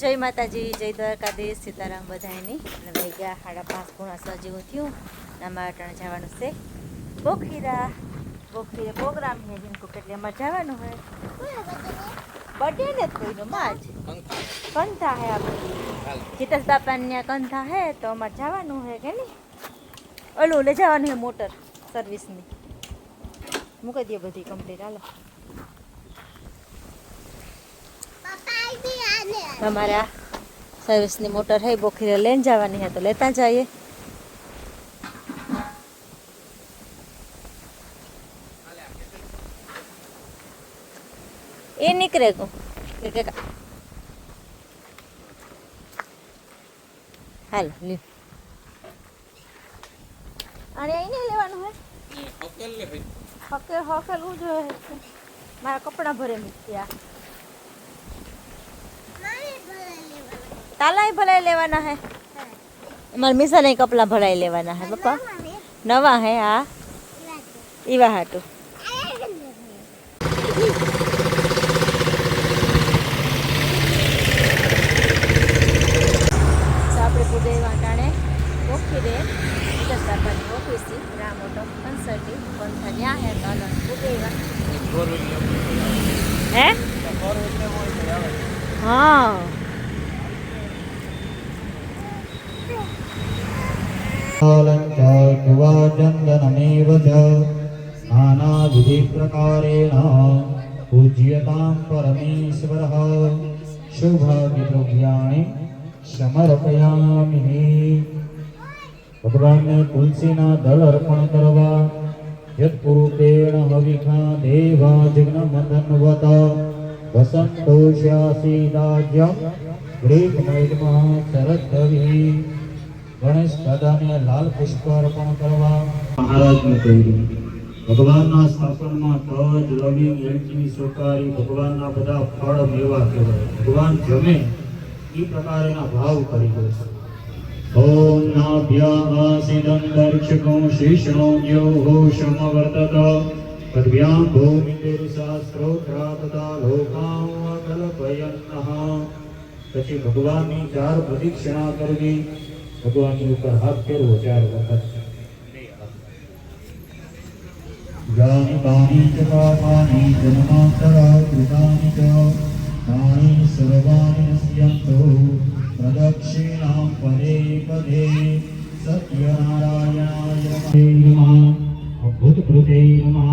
જય માતાજી, જય દ્વારકાધીશ, સીતારામ બધાની. અને ભાઈ ગયા 5:30 જેવું થયું. અમારે અટાણે જવાનું છે બોખીરા. બોખીરે પ્રોગ્રામ છે જીनको કેટલે અમારે જવાનું હોય બર્થડે ને કોઈનો માં જ કંથા હે આપણે જીતસ બાપાને ત્યાં કંથા હે તો અમારે જવાનું હોય કે નહીં ઓલું લઈ જવાનું હે મોટર સર્વિસની મૂકી દે બધી કમ્પ્લીટ. હાલો તમારા સર્વિસની મોટર है बोखीरे लैन जावानी है तो लेता जाइए. ये निकले को हाल ली अरे नहीं लेवानो है हकेल ले हकेल हकेल वो जो है मारा कपड़ा भरे मिट्टिया ताला ही भलाई लेवाना है. हमारे मिसा नहीं कपड़ा भलाई लेवाना है पापा नवा है. हाँ ईवा हाटू આપણે પૂજે વાટાણે બોખીરે જતાપાની ઓફિસથી રામ ઓટો કંસર્ટી કંથા ત્યાં હે તો અલગ પૂજે હે हाँ चन्दनमेव च नानाविधिप्रकारेण पूज्यतां परमेश्वरः शुभद्रव्याणि समर्पयामि. भगवानने तुलसीना दल अर्पण करवा यत्पुरुतेण हविखा देवाजिग्नमदन्वत वसन्तोष्यासीदाज्यं ग्रीकमैद्मः शरद्धविः गणेश दादा ने लाल पुष्प अर्पण करवा महाराज ने कही. भगवान स्थापन में तज लविंग एलची सुकारी भगवान बधा फल मेवा कहेवाय. भगवान जमे ई प्रकार भाव करी गयो. ओम नाभ्यासीदं दर्शको शीर्षणो यो समवर्तत तद्भ्यां भूमिर्शास्त्रोत्रापदा लोकां कल्पयन्नः. પછી ભગવાનની 4 પ્રદક્ષિણા કરવી. भगवान के ऊपर हाथ फेरवो 4 वखत. यानि कानि च पापानि जन्मान्तरा कृतानि च तानि सर्वाणि नश्यन्तो प्रदक्षिणां पदे पदे. सत्यनारायणाय नमः. भूतभृते नमः.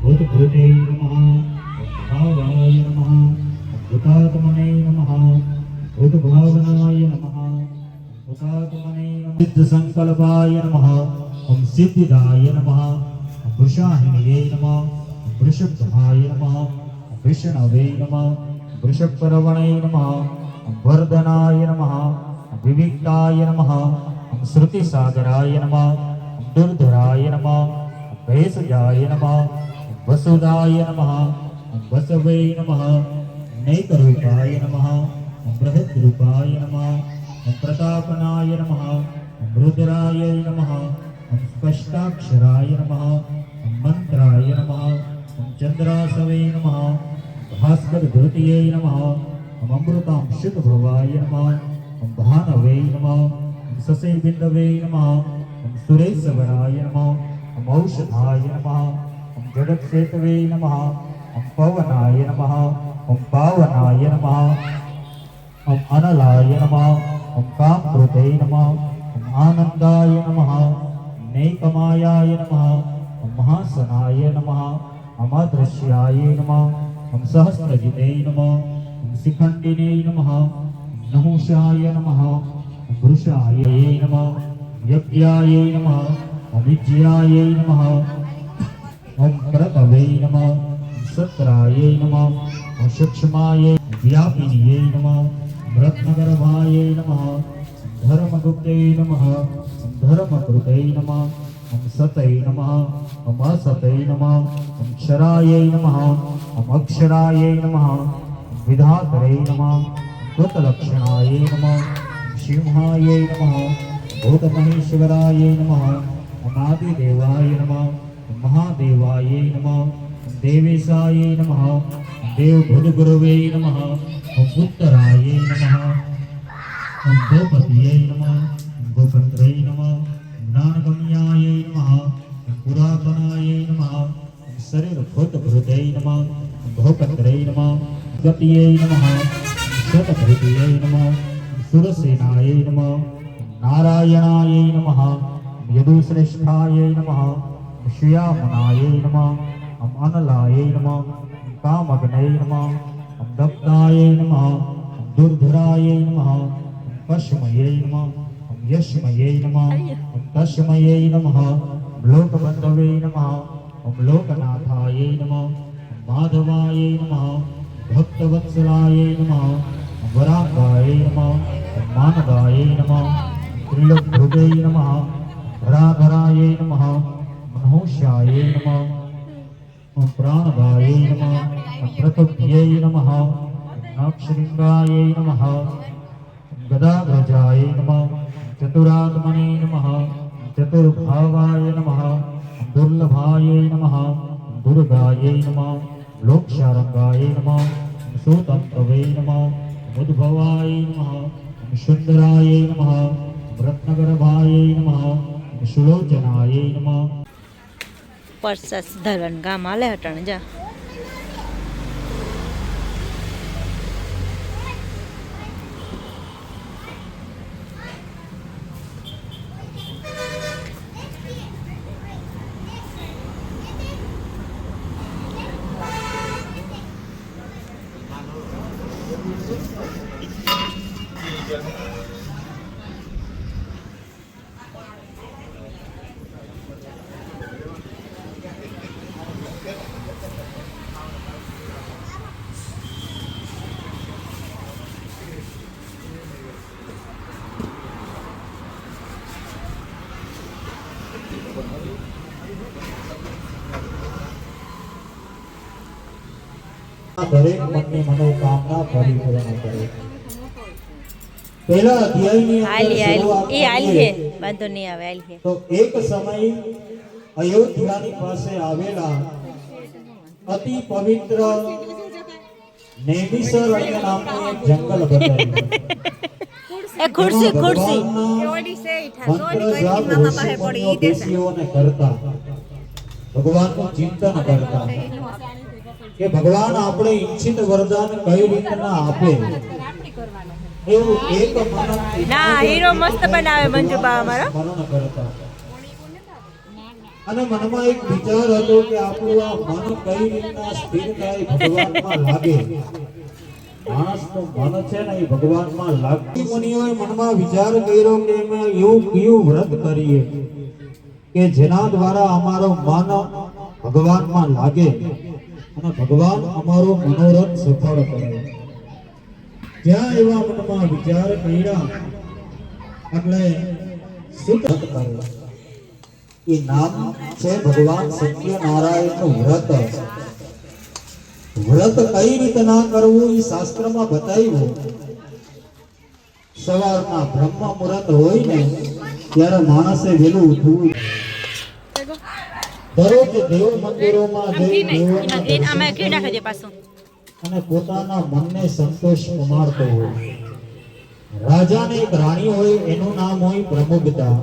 भूतभृते नमः. भावाय नमः. भूतात्मने नमः. भूतभावनाय नमः. सिद्ध संकल्पाय नमः. ओम सिद्धिदाय नमः. वृषाहिणे नमः. वृषभभाय नमः. विष्णवे नमः. वृषभपर्वणे नमः. वर्धनाय नमः. विविक्ताय नमः. श्रुतिसागराय नमः. दुर्धराय नमः. भेषजाय नमः. वसुदाय नमः. वसवे नमः. नैकरूपाय नमः. बृहद्रूपाय नमः. प्रतापनाय नमः. रुद्राय नमः. स्पष्टाक्षराय नमः. मंत्राय नमः. चंद्रासवे नमः. भास्कर धृतये नमः. अमृतांशुत भवाय नमः. भानवे नमः. ससे बिंदवे नमः. सुरेशवराय नमः. औषधाय नमः. जगत्सेतवे नमः. पवनाय नमः. पावनाय नमः. अनलाय नमः. कामकृते नमः. आनंदाय नमः. नैकमायाय नमः. महासनाय नमः. अमादृश्याय नमः. सहस्रजिते नमः. शिखंडिने नमः. नहुषाय नमः. वृषाय नमः. यज्ञाय नमः. विज्याय नमः. क्रतवे नमः. सत्राय नमः. सूक्ष्माय व्यापिनीये नमः. रत्नगर्भाय नमः. धर्मगुप्ते नमः. धर्मकृते नमः. सतये नमः. असतये नमः. क्षराय नमः. अक्षराय नमः. विधातरे नमः. कृतलक्षणाय नमः. सिंहाय नमः. भूतमहेश्वराय नमः. अनादिदेवाय नमः. महादेवाय नमः. देवेशाय नमः. देवभूतगुरवे नमः. उत्तराय नमः. ओम गोपतिये नमः ओम गोपत्रये नमः ज्ञानगम्याये नमः ओम पुरातनाये नमः ओम शरीरभूतभृतये नमः ओम गोपत्रये नमः गतिये नमः ओम शतभृतये नमः ओम सुरसेनाये नमः ओम नारायणाये नमः ओम यदुश्रेष्ठाये नमः ओम श्रियामुनाये नमः ओम अनलाये नमः ओम कामग्नये नमः ओम दत्ताये नमः ओम दुर्धराये नमः ओम पश्मये नमः ओम यशमये नमः ओम तस्मये नमः ओम लोकबंधवे नमः ओम लोकनाथाये नमः ओम माधवाये नमः ओम भक्तवत्सलाये नमः ओम वरांगाये नमः ओम मानवाये नमः ओम त्रिलोकभृगे नमः ओम धराधराये नमः ओम मनोष्याये नमः ओम प्राणवाये नमः ओम प्रतुभ्ये नमः ओम नाक्षलिंगाये नमः ओम गदाग्रजाये नमः ओम चतुरात्मने नमः ओम चतुर्भावाय नमः ओम दुर्लभाये नमः ओम दुर्गाये नमः ओम लोकशारंगाये नमः ओम सूतंतवे नमः ओम उद्भवाय नमः ओम सुंदराय नमः ओम रत्नगर्भाय नमः ओम सुलोचनाय नमः। પરસાદ સુધારવાનું કામ હાલે હટાણે જા દરેક મનની મનોકામના પરિપૂર્ણ કરે। પહેલા અધ્યાયની આલી આલી શરૂઆત એ આલી હે વાંધો નહીં આવે આલી હે તો એક સમય અયોધ્યાની પાસે આવેલા અતિ પવિત્ર નેમિસર નામનું એક જંગલ બતાવ્યું। એ ખુરશી ખુરશી ઋષિઓને કરતા ભગવાનનું ચિંતન કરતા કે ભગવાન આપણે ઈચ્છિત વરદાન કઈ રીતના આપે એવું એક મનથી ના હીરો મસ્ત બનાવે મંજુબા અમારો સ્મરણ કરતા અને મનમાં એક વિચાર હતો કે આપણું આ મન કઈ રીતના સ્થિર થાય ભગવાનમાં લાગે। માણસનું મન છે ને એ ભગવાનમાં લાગતી મુનિઓએ મનમાં વિચાર કર્યો કે અમે એવું કયું વ્રત કરીએ કે જેના દ્વારા અમારો મન ભગવાનમાં લાગે અને ભગવાન અમારો મનોરથ સફળ કરે। જ્યાં એવા મનમાં વિચાર કર્યા એટલે સુત કરે એ નામ છે ભગવાન સત્યનારાયણનું વ્રત। વ્રત કઈ રીતના કરવું એ શાસ્ત્રમાં બતાવ્યું। સવારના બ્રહ્મ મુહૂર્ત હોય ને ત્યારે માણસે વહેલું ઉઠવું। દરરોજ દેવ મંદિરોમાં જઈ દેવોના આમાં દર્શન કેવું નાખી દે પાછું અને પોતાના મનને સંતોષ પમાડતો હોય। રાજાને એક રાણી હોય એનું નામ હોય પ્રમુગ્ધા।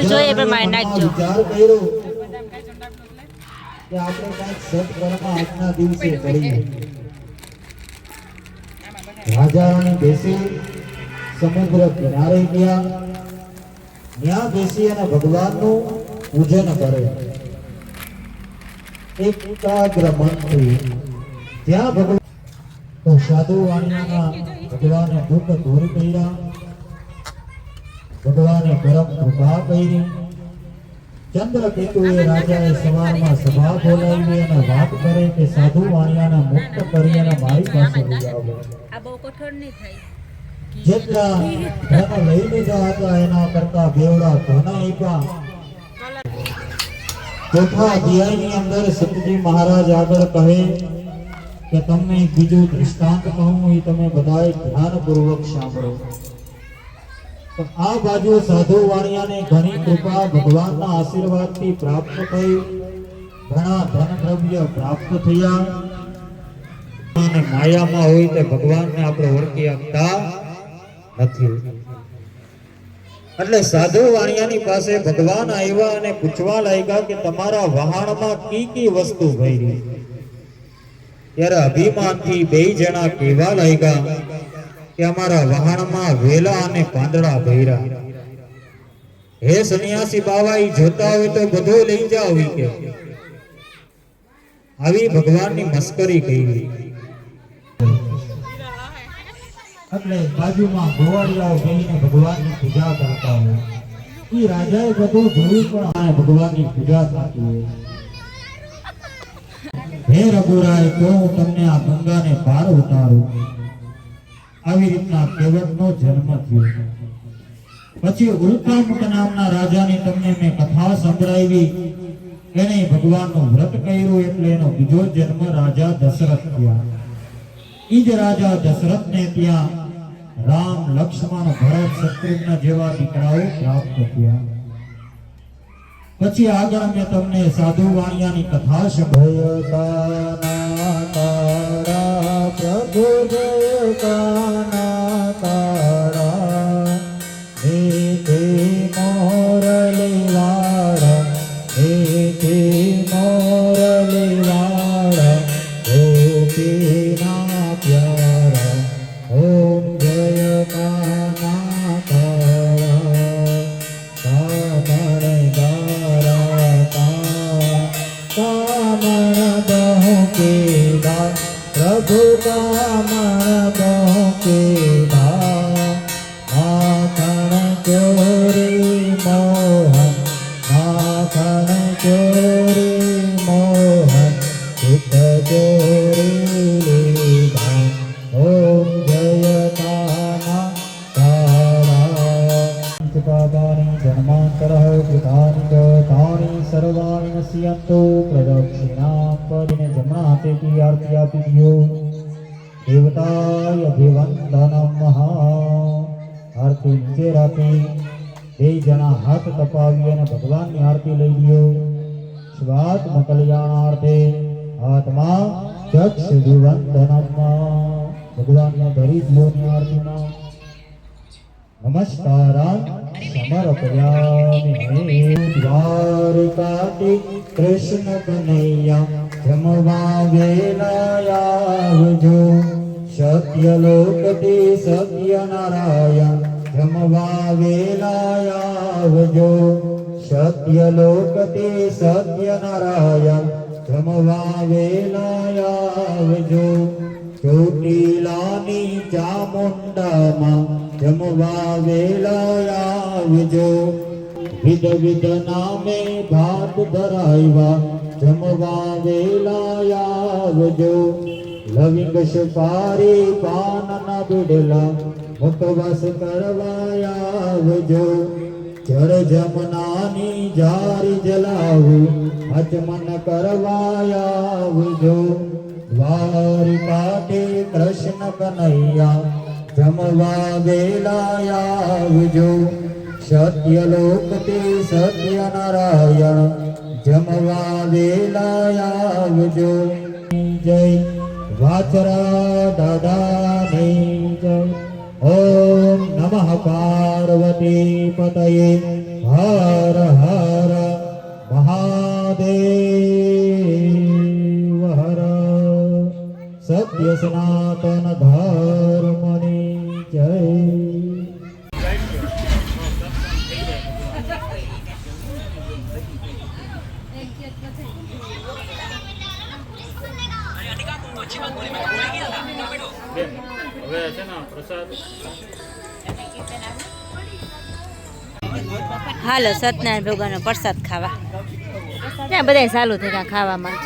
જોઈએ એ પ્રમાણે રાજાએ નાખજો। વિચાર કર્યો કે આપણે કંઈક સત્કર્મ આજના દિવસે કરીએ। રાજા રાણી બેસી સમુદ્ર કિનારે ગયા। ત્યાં બેસી અને ભગવાનનું પૂજન કરે એકાગ્ર મનથી। ત્યાં ભગવાન તો સાધુ વાણિયાના ભગવાને દુઃખ દૂર કર્યા। ભગવાને પરમ કૃપા કરી। ચંદ્રકેતુએ રાજાએ સવારમાં સભા બોલાવી અને વાત કરે કે સાધુ વાણિયાને મુક્ત કરી અને મારી પાસે લઈ આવો। આ બહુ કઠોર નહીં થાય જેટલા ધન લઈ લીધા હતા એના કરતા બેવડા ધન આપ્યા। ચોથા અધ્યાયની અંદર સતજી મહારાજ આગળ કહે કે તમને એક બીજું દૃષ્ટાંત કહું એ તમે બધાએ ધ્યાનપૂર્વક સાંભળો। તો આ બાજુ સાધુ વાણિયાને ઘણી કૃપા ભગવાનના આશીર્વાદથી પ્રાપ્ત થઈ। ઘણા ધન દ્રવ્ય પ્રાપ્ત થયા અને માયામાં હોય તે ભગવાનને આપણે ઓળખી આપતા નથી. એટલે સાધુ વાણિયાની પાસે ભગવાન આવ્યા અને પૂછવા લાગ્યા કે તમારા વહાણમાં કી વસ્તુ ભરી? ત્યારે અભિમાનથી બે જણા કહેવા લાગ્યા કે અમારા વહાણમાં વેલા અને પાંદડા ભર્યા. હે સન્યાસી બાવા, ઈ જોતા હોય તો બધું લઈ જાઓ કે. આવી ભગવાનની મસ્કરી કરી. એટલે બાજુમાં ગોવાળિયાઓ બેહીને ભગવાનની પૂજા કરતા હોય. ઈ રાજાએ બધું જોયું પણ આ ભગવાનની પૂજા થતી હોય. હે રઘુરાય, તો હું તમને આ ગંગાને પાર ઉતારું. આવી રીતના કેવટનો જન્મ થયો. પછી ઉલ્કામુક નામના રાજાની તમને મેં કથા સંભળાવી. એને ભગવાનનું વ્રત કર્યું એટલે એનો બીજો જન્મ રાજા દશરથ થયા. ઈ જ રાજા દશરથને ત્યાં રામ, લક્ષ્મણ, ભરત, શત્રુઘ્ન જેવા દીકરાઓ પ્રાપ્ત થયા. પછી આગળ મેં તમને સાધુ વાણિયાની કથા સંભળાવી. પ્રભુ જય કાના તારા, હે મોરલી વાળા, હે મોરલી વાળા, ગોપીના પ્યારા, ઓમ જય કાના તારા, કામણ બહુ કેદા, પ્રભુ કામણ બહુ કેદા, માખણ ચોરી મોહન, માખણ ચોરી મોહન, ચિત્ત ચોરી લીધા, ઓમ જય કાના તારા. બાબાની જન્માંતરઃ કૃતાની ચ તાની સર્વાણી નશ્યંતો. પ્રદક્ષિણાં કરીને જમણા હાથેથી આરતી આપી દો. દેવતાય અભિવંદનમ. આરતી નીચે રાખી બે જણા હાથ તપાવી અને ભગવાનની આરતી લઈ લ્યો. સ્વાત્મ કલ્યાણાર્થે આત્મા ચક્ષ વિવંદનમ. ભગવાનને ધરી લ્યોની આરતીમાં નમસ્કારાન સમર્પયામિ. દ્વારકાથી કૃષ્ણ કનૈયા જમવા વેલા આવજો. સત્યલોકથી સત્યનારાયણ જમવા વેલા આવજો. સત્યલોકથી સત્યનારાયણ જમવા વેલા આવજો. ચોટીલાની ચામુંડામાં જમવા વેલા આવજો. વિધ વિધ નામે ભાત ધરાવ્યા જમવા વેલા આવજો. લવિંગ સુપારી પાનના બિડલા મુખવાસ કરવા આવજો. જળ જમનાની જારી જલાવું આચમન કરવા આવજો. દ્વારકાથી કૃષ્ણ કનૈયા જમવા વેલા આવજો. સત્યલોકથી સત્યનારાયણ જમવા વેલા આવજો. જય વાચરા દાદાની જય. ઓમ નમઃ પાર્વતી પતયે. હર હર મહાદેવ હર. સત્ય સનાતન ધર્મની જય. હવે છે ને પ્રસાદ. હાલો સત્યનારાયણ ભગવાનનો પ્રસાદ ખાવા. ત્યાં બધા ચાલુ થઈ ગયા ખાવામાં.